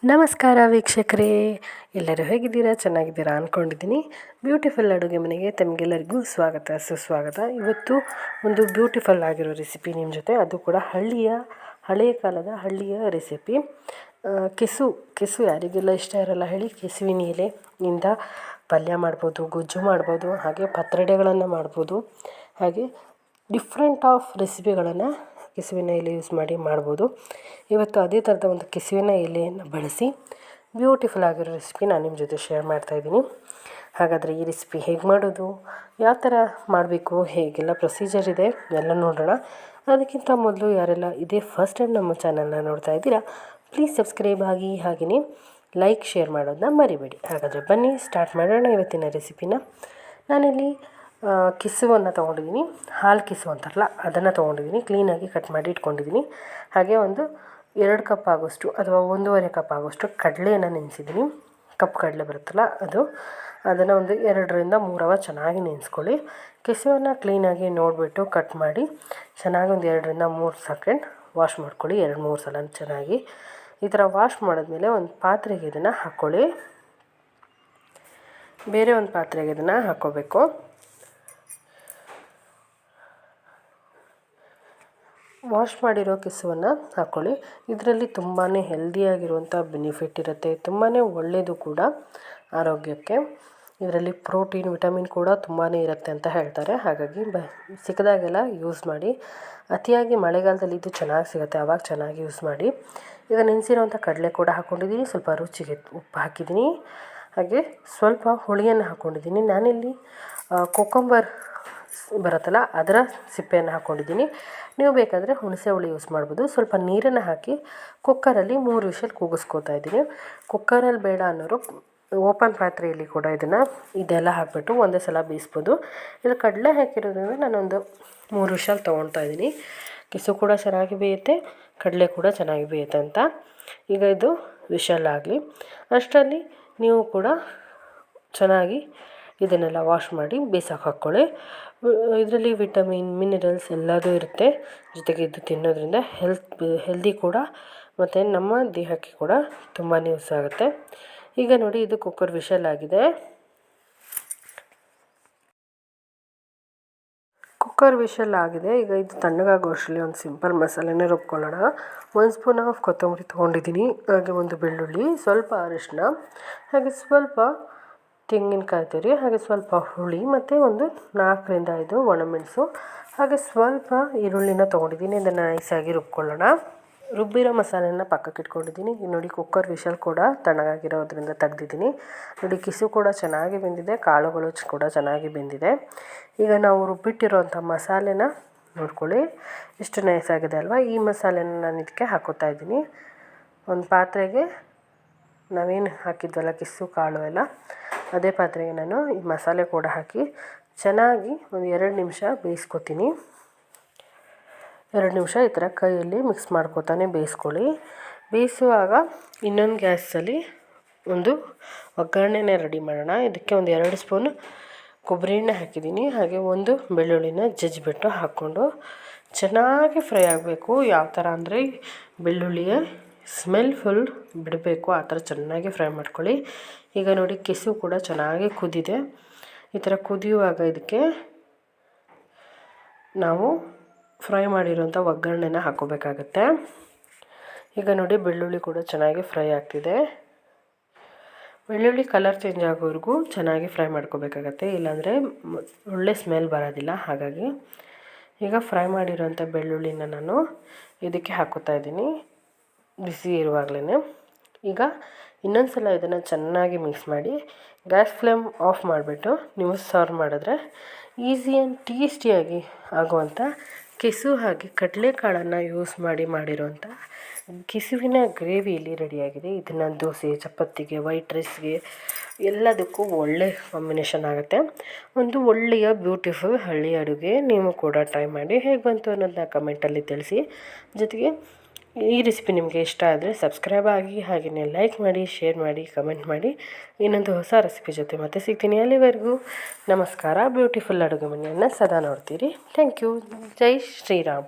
ನಮಸ್ಕಾರ ವೀಕ್ಷಕರೇ, ಎಲ್ಲರೂ ಹೇಗಿದ್ದೀರಾ? ಚೆನ್ನಾಗಿದ್ದೀರಾ ಅಂದ್ಕೊಂಡಿದ್ದೀನಿ. ಬ್ಯೂಟಿಫುಲ್ ಅಡುಗೆ ಮನೆಗೆ ತಮಗೆಲ್ಲರಿಗೂ ಸ್ವಾಗತ ಸುಸ್ವಾಗತ. ಇವತ್ತು ಒಂದು ಬ್ಯೂಟಿಫುಲ್ ಆಗಿರೋ ರೆಸಿಪಿ ನಿಮ್ಮ ಜೊತೆ, ಅದು ಕೂಡ ಹಳೆಯ ಕಾಲದ ಹಳ್ಳಿಯ ರೆಸಿಪಿ. ಕೆಸು ಯಾರಿಗೆಲ್ಲ ಇಷ್ಟ ಇರಲ್ಲ ಹೇಳಿ. ಕೆಸುವಿನ ಎಲೆಯಿಂದ ಪಲ್ಯ ಮಾಡ್ಬೋದು, ಗೊಜ್ಜು ಮಾಡ್ಬೋದು, ಹಾಗೆ ಪತ್ರೊಡೆಗಳನ್ನು ಮಾಡ್ಬೋದು, ಹಾಗೆ ಡಿಫ್ರೆಂಟ್ ಆಫ್ ರೆಸಿಪಿಗಳನ್ನು ಕೆಸುವಿನ ಎಲೆ ಯೂಸ್ ಮಾಡಿ ಮಾಡ್ಬೋದು. ಇವತ್ತು ಅದೇ ಥರದ ಒಂದು ಕೆಸುವಿನ ಎಲೆಯನ್ನು ಬಳಸಿ ಬ್ಯೂಟಿಫುಲ್ ಆಗಿರೋ ರೆಸಿಪಿ ನಾನು ನಿಮ್ಮ ಜೊತೆ ಶೇರ್ ಮಾಡ್ತಾಯಿದ್ದೀನಿ. ಹಾಗಾದರೆ ಈ ರೆಸಿಪಿ ಹೇಗೆ ಮಾಡೋದು, ಯಾವ ಥರ ಮಾಡಬೇಕು, ಹೇಗೆಲ್ಲ ಪ್ರೊಸೀಜರ್ ಇದೆ ಎಲ್ಲ ನೋಡೋಣ. ಅದಕ್ಕಿಂತ ಮೊದಲು ಯಾರೆಲ್ಲ ಇದೇ ಫಸ್ಟ್ ಟೈಮ್ ನಮ್ಮ ಚಾನಲ್ನ ನೋಡ್ತಾ ಇದ್ದೀರಾ, ಪ್ಲೀಸ್ ಸಬ್ಸ್ಕ್ರೈಬ್ ಆಗಿ, ಹಾಗೆಯೇ ಲೈಕ್ ಶೇರ್ ಮಾಡೋದನ್ನ ಮರಿಬೇಡಿ. ಹಾಗಾದರೆ ಬನ್ನಿ ಸ್ಟಾರ್ಟ್ ಮಾಡೋಣ ಇವತ್ತಿನ ರೆಸಿಪಿನ. ನಾನಿಲ್ಲಿ ಕೆಸುವನ್ನು ತೊಗೊಂಡಿದ್ದೀನಿ, ಹಾಲು ಕೆಸು ಅಂತಾರಲ್ಲ ಅದನ್ನು ತೊಗೊಂಡಿದ್ದೀನಿ. ಕ್ಲೀನಾಗಿ ಕಟ್ ಮಾಡಿ ಇಟ್ಕೊಂಡಿದ್ದೀನಿ. ಹಾಗೆ ಒಂದು 2 ಕಪ್ ಆಗೋಷ್ಟು ಅಥವಾ 1.5 ಕಪ್ ಆಗೋಷ್ಟು ಕಡಲೆಯನ್ನು ನೆನೆಸಿದ್ದೀನಿ. ಕಪ್ಪು ಕಡಲೆ ಬರುತ್ತಲ್ಲ ಅದನ್ನು ಒಂದು 2ರಿಂದ 3 ಅವರ್ ಚೆನ್ನಾಗಿ ನೆನೆಸ್ಕೊಳ್ಳಿ. ಕೆಸುವನ್ನು ಕ್ಲೀನಾಗಿ ನೋಡಿಬಿಟ್ಟು ಕಟ್ ಮಾಡಿ ಚೆನ್ನಾಗಿ ಒಂದು 2ರಿಂದ 3 ಸೆಕೆಂಡ್ ವಾಶ್ ಮಾಡ್ಕೊಳ್ಳಿ. 2-3 ಸಲ ಚೆನ್ನಾಗಿ ಈ ಥರ ವಾಶ್ ಮಾಡಿದ್ಮೇಲೆ ಒಂದು ಪಾತ್ರೆಗೆ ಇದನ್ನು ಹಾಕ್ಕೊಳ್ಳಿ. ಬೇರೆ ಒಂದು ಪಾತ್ರೆಗೆ ಇದನ್ನು ಹಾಕ್ಕೋಬೇಕು. ವಾಶ್ ಮಾಡಿರೋ ಕೆಸುವನ್ನು ಹಾಕ್ಕೊಳ್ಳಿ. ಇದರಲ್ಲಿ ತುಂಬಾ ಹೆಲ್ದಿಯಾಗಿರುವಂಥ ಬೆನಿಫಿಟ್ ಇರುತ್ತೆ, ತುಂಬಾ ಒಳ್ಳೆಯದು ಕೂಡ ಆರೋಗ್ಯಕ್ಕೆ. ಇದರಲ್ಲಿ ಪ್ರೋಟೀನ್, ವಿಟಮಿನ್ ಕೂಡ ತುಂಬಾ ಇರುತ್ತೆ ಅಂತ ಹೇಳ್ತಾರೆ. ಹಾಗಾಗಿ ಸಿಕ್ಕದಾಗೆಲ್ಲ ಯೂಸ್ ಮಾಡಿ. ಅತಿಯಾಗಿ ಮಳೆಗಾಲದಲ್ಲಿ ಇದು ಚೆನ್ನಾಗಿ ಸಿಗುತ್ತೆ, ಆವಾಗ ಚೆನ್ನಾಗಿ ಯೂಸ್ ಮಾಡಿ. ಈಗ ನೆನೆಸಿರೋಂಥ ಕಡಲೆ ಕೂಡ ಹಾಕ್ಕೊಂಡಿದ್ದೀನಿ, ಸ್ವಲ್ಪ ರುಚಿಗೆ ಉಪ್ಪು ಹಾಕಿದ್ದೀನಿ, ಹಾಗೆ ಸ್ವಲ್ಪ ಹುಳಿಯನ್ನು ಹಾಕ್ಕೊಂಡಿದ್ದೀನಿ. ನಾನಿಲ್ಲಿ ಕೊಕ್ಕಂಬರ್ ಬರುತ್ತಲ್ಲ ಅದರ ಸಿಪ್ಪೆಯನ್ನು ಹಾಕ್ಕೊಂಡಿದ್ದೀನಿ. ನೀವು ಬೇಕಾದರೆ ಹುಣಸೆ ಹುಳಿ ಯೂಸ್ ಮಾಡ್ಬೋದು. ಸ್ವಲ್ಪ ನೀರನ್ನು ಹಾಕಿ ಕುಕ್ಕರಲ್ಲಿ 3 ವಿಷಲ್ ಕೂಗಿಸ್ಕೋತಾ ಇದ್ದೀನಿ. ಕುಕ್ಕರಲ್ಲಿ ಬೇಡ ಅನ್ನೋರು ಓಪನ್ ಪಾತ್ರೆಯಲ್ಲಿ ಕೂಡ ಇದೆಲ್ಲ ಹಾಕಿಬಿಟ್ಟು ಒಂದೇ ಸಲ ಬೇಯಿಸ್ಬೋದು. ಇದು ಕಡಲೆ ಹಾಕಿರೋದ್ರಿಂದ ನಾನೊಂದು 3 ವಿಷಲ್ ತೊಗೊಳ್ತಾ ಇದ್ದೀನಿ. ಕೆಸು ಕೂಡ ಚೆನ್ನಾಗಿ ಬೇಯುತ್ತೆ, ಕಡಲೆ ಕೂಡ ಚೆನ್ನಾಗಿ ಬೇಯುತ್ತೆ ಅಂತ. ಈಗ ಇದು ವಿಷಲ್ ಆಗಲಿ. ಅಷ್ಟರಲ್ಲಿ ನೀವು ಕೂಡ ಚೆನ್ನಾಗಿ ಇದನ್ನೆಲ್ಲ ವಾಶ್ ಮಾಡಿ ಬೇಯಿಸೋಕೆ ಹಾಕ್ಕೊಳ್ಳಿ. ಇದರಲ್ಲಿ ವಿಟಮಿನ್, ಮಿನರಲ್ಸ್ ಎಲ್ಲದೂ ಇರುತ್ತೆ. ಜೊತೆಗೆ ಇದು ತಿನ್ನೋದ್ರಿಂದ ಹೆಲ್ದಿ ಕೂಡ, ಮತ್ತು ನಮ್ಮ ದೇಹಕ್ಕೆ ಕೂಡ ತುಂಬಾ ಯೂಸ್ ಆಗುತ್ತೆ. ಈಗ ನೋಡಿ, ಇದು ಕುಕ್ಕರ್ ವಿಷಲ್ ಆಗಿದೆ. ಕುಕ್ಕರ್ ವಿಷಲ್ ಆಗಿದೆ. ಈಗ ಇದು ತಣ್ಣಗಾಗುವಷ್ಟರಲ್ಲಿ ಒಂದು ಸಿಂಪಲ್ ಮಸಾಲೆನೇ ರುಬ್ಕೊಳ್ಳೋಣ. 1 ಸ್ಪೂನ್ ಆಫ್ ಕೊತ್ತಂಬರಿ ತೊಗೊಂಡಿದ್ದೀನಿ, ಹಾಗೆ ಒಂದು ಬೆಳ್ಳುಳ್ಳಿ, ಸ್ವಲ್ಪ ಅರಿಶಿನ, ಹಾಗೆ ಸ್ವಲ್ಪ ತೆಂಗಿನಕಾಯಿ ತುರಿ, ಹಾಗೆ ಸ್ವಲ್ಪ ಹುಳಿ, ಮತ್ತು ಒಂದು 4ರಿಂದ 5 ಒಣಮೆಣಸು, ಹಾಗೆ ಸ್ವಲ್ಪ ಈರುಳ್ಳಿನ ತೊಗೊಂಡಿದ್ದೀನಿ. ಇದನ್ನು ನೈಸಾಗಿ ರುಬ್ಕೊಳ್ಳೋಣ. ರುಬ್ಬಿರೋ ಮಸಾಲೆನ ಪಕ್ಕಕ್ಕೆ ಇಟ್ಕೊಂಡಿದ್ದೀನಿ. ನೋಡಿ, ಕುಕ್ಕರ್ ವಿಷಲ್ ಕೂಡ ತಣ್ಣಗಾಗಿರೋದ್ರಿಂದ ತೆಗ್ದಿದ್ದೀನಿ. ನೋಡಿ, ಕೆಸು ಕೂಡ ಚೆನ್ನಾಗಿ ಬೆಂದಿದೆ, ಕಾಳುಗಳು ಕೂಡ ಚೆನ್ನಾಗಿ ಬೆಂದಿದೆ. ಈಗ ನಾವು ರುಬ್ಬಿಟ್ಟಿರೋಂಥ ಮಸಾಲೆನ ನೋಡ್ಕೊಳ್ಳಿ, ಎಷ್ಟು ನೈಸಾಗಿದೆ ಅಲ್ವಾ. ಈ ಮಸಾಲೆನ ನಾನು ಇದಕ್ಕೆ ಹಾಕೋತಾ ಇದ್ದೀನಿ. ಒಂದು ಪಾತ್ರೆಗೆ ನಾವೇನು ಹಾಕಿದ್ವಲ್ಲ ಕೆಸು ಕಾಳು ಎಲ್ಲ, ಅದೇ ಪಾತ್ರೆಗೆ ನಾನು ಈ ಮಸಾಲೆ ಕೂಡ ಹಾಕಿ ಚೆನ್ನಾಗಿ ಒಂದು 2 ನಿಮಿಷ ಬೇಯಿಸ್ಕೊತೀನಿ. 2 ನಿಮಿಷ ಈ ಥರ ಕೈಯಲ್ಲಿ ಮಿಕ್ಸ್ ಮಾಡ್ಕೊತಾನೆ ಬೇಯಿಸ್ಕೊಳ್ಳಿ. ಬೇಯಿಸುವಾಗ ಇನ್ನೊಂದು ಗ್ಯಾಸಲ್ಲಿ ಒಂದು ಒಗ್ಗರಣೆನ ರೆಡಿ ಮಾಡೋಣ. ಇದಕ್ಕೆ ಒಂದು 2 ಸ್ಪೂನ್ ಕೊಬ್ಬರಿ ಎಣ್ಣೆ ಹಾಕಿದ್ದೀನಿ, ಹಾಗೆ ಒಂದು ಬೆಳ್ಳುಳ್ಳಿನ ಜಜ್ಜಿಬಿಟ್ಟು ಹಾಕ್ಕೊಂಡು ಚೆನ್ನಾಗಿ ಫ್ರೈ ಆಗಬೇಕು. ಯಾವ ಥರ ಅಂದರೆ ಬೆಳ್ಳುಳ್ಳಿಯ ಸ್ಮೆಲ್ ಫುಲ್ ಬಿಡಬೇಕು, ಆ ಥರ ಚೆನ್ನಾಗಿ ಫ್ರೈ ಮಾಡ್ಕೊಳ್ಳಿ. ಈಗ ನೋಡಿ, ಕೆಸು ಕೂಡ ಚೆನ್ನಾಗಿ ಕುದಿದೆ. ಈ ಥರ ಕುದಿಯುವಾಗ ಇದಕ್ಕೆ ನಾವು ಫ್ರೈ ಮಾಡಿರೋಂಥ ಒಗ್ಗರಣೆನ ಹಾಕ್ಕೋಬೇಕಾಗತ್ತೆ. ಈಗ ನೋಡಿ, ಬೆಳ್ಳುಳ್ಳಿ ಕೂಡ ಚೆನ್ನಾಗಿ ಫ್ರೈ ಆಗ್ತಿದೆ. ಬೆಳ್ಳುಳ್ಳಿ ಕಲರ್ ಚೇಂಜ್ ಆಗೋವರೆಗೂ ಚೆನ್ನಾಗಿ ಫ್ರೈ ಮಾಡ್ಕೋಬೇಕಾಗತ್ತೆ, ಇಲ್ಲಾಂದರೆ ಒಳ್ಳೆ ಸ್ಮೆಲ್ ಬರೋದಿಲ್ಲ. ಹಾಗಾಗಿ ಈಗ ಫ್ರೈ ಮಾಡಿರೋಂಥ ಬೆಳ್ಳುಳ್ಳಿನ ನಾನು ಇದಕ್ಕೆ ಹಾಕೋತಾ ಇದ್ದೀನಿ ಬಿಸಿ ಇರುವಾಗಲೇ. ಈಗ ಇನ್ನೊಂದು ಸಲ ಇದನ್ನು ಚೆನ್ನಾಗಿ ಮಿಕ್ಸ್ ಮಾಡಿ ಗ್ಯಾಸ್ ಫ್ಲೇಮ್ ಆಫ್ ಮಾಡಿಬಿಟ್ಟು ನೀವು ಸರ್ವ್ ಮಾಡಿದ್ರೆ ಈಸಿ ಆ್ಯಂಡ್ ಟೇಸ್ಟಿಯಾಗಿ ಆಗುವಂಥ ಕೆಸು ಹಾಗೆ ಕಡಲೆಕಾಳನ್ನು ಯೂಸ್ ಮಾಡಿರೋಂಥ ಕೆಸುವಿನ ಗ್ರೇವಿಯಲ್ಲಿ ರೆಡಿಯಾಗಿದೆ. ಇದನ್ನು ದೋಸೆ, ಚಪಾತಿಗೆ, ವೈಟ್ ರೈಸ್ಗೆ ಎಲ್ಲದಕ್ಕೂ ಒಳ್ಳೆ ಕಾಂಬಿನೇಷನ್ ಆಗುತ್ತೆ. ಒಂದು ಒಳ್ಳೆಯ ಬ್ಯೂಟಿಫುಲ್ ಹಳ್ಳಿ ಅಡುಗೆ. ನೀವು ಕೂಡ ಟ್ರೈ ಮಾಡಿ, ಹೇಗೆ ಬಂತು ಅನ್ನೋದನ್ನ ಕಮೆಂಟಲ್ಲಿ ತಿಳಿಸಿ. ಜೊತೆಗೆ ಈ ರೆಸಿಪಿ ನಿಮಗೆ ಇಷ್ಟ ಆದರೆ ಸಬ್ಸ್ಕ್ರೈಬ್ ಆಗಿ, ಹಾಗೆಯೇ ಲೈಕ್ ಮಾಡಿ, ಶೇರ್ ಮಾಡಿ, ಕಮೆಂಟ್ ಮಾಡಿ. ಇನ್ನೊಂದು ಹೊಸ ರೆಸಿಪಿ ಜೊತೆ ಮತ್ತೆ ಸಿಗ್ತೀನಿ. ಅಲ್ಲಿವರೆಗೂ ನಮಸ್ಕಾರ. ಬ್ಯೂಟಿಫುಲ್ ಅಡುಗೆ ಮನೆಯನ್ನು ಸದಾ ನೋಡ್ತೀರಿ. Thank you. ಜೈ ಶ್ರೀರಾಮ್.